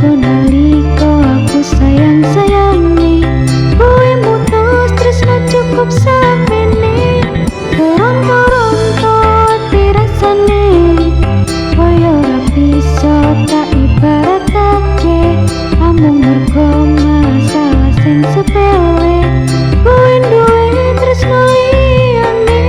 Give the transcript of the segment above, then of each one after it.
Mergo nalika aku sayang-sayangi kowe mutus tresno cukup sakmene. Toron-toronto dirasane koyo ora bisa tak ibaratake. Amung mergo masalah sing sepele kowe duwe tresno liyane.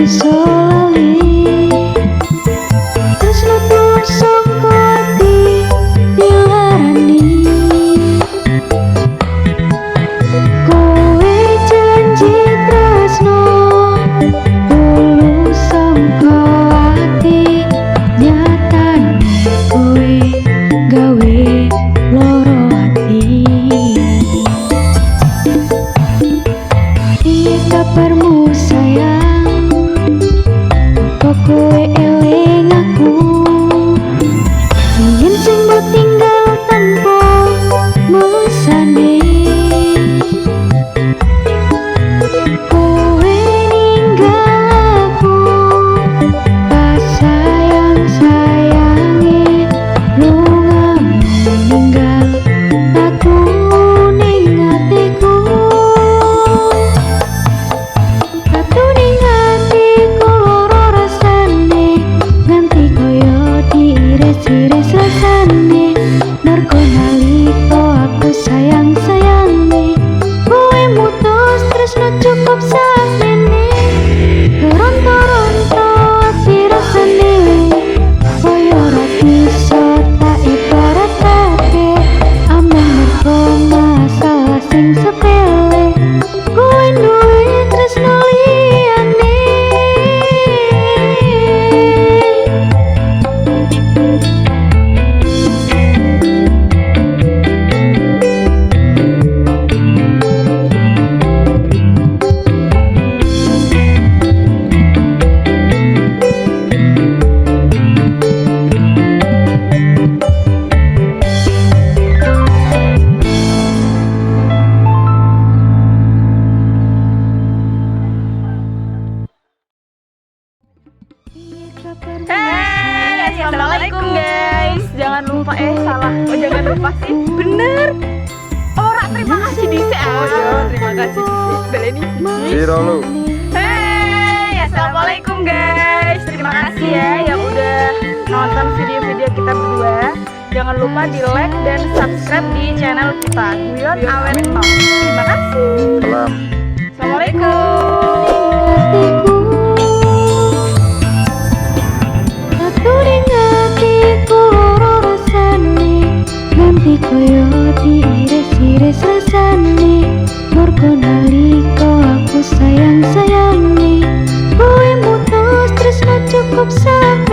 Bisa lali tresno tulus saka ati dilarani. Kowe janji tresno tulus saka ati, nyatane kowe gawe loro ati. Piye kabarmu sayang, kowe eling aku, ingin sing mbok tinggal tanpa mesane. Kowe ninggal aku pas sayang-sayange, lunga ninggal aku ning atiku. Aku ning atiku loro rasane, nganti koyo diiris-iris rasane. Mergo nalika aku sayang-sayangi kowe mutus tresno cukup sakmene. Toron-toronto ati rasane koyo ora bisa tak ibaratake. Amung mergo masalah sing sepele kowe duwe tresno liyane. Hey, assalamualaikum guys. Jangan lupa salah. Oh jangan lupa sih. Bener. Orang terima kasih di terima kasih Beleni. Zero lu. Hey, assalamualaikum guys. Terima kasih ya yang udah nonton video-video kita berdua. Jangan lupa di like dan subscribe di channel kita Guyon Awet Talk. Terima kasih. Salam. Assalamualaikum. Aku ning atiku loro rasane, nganti koyo diiris-iris rasane. Mergo nalika aku sayang-sayangi kowe mutus tresno cukup sakmene.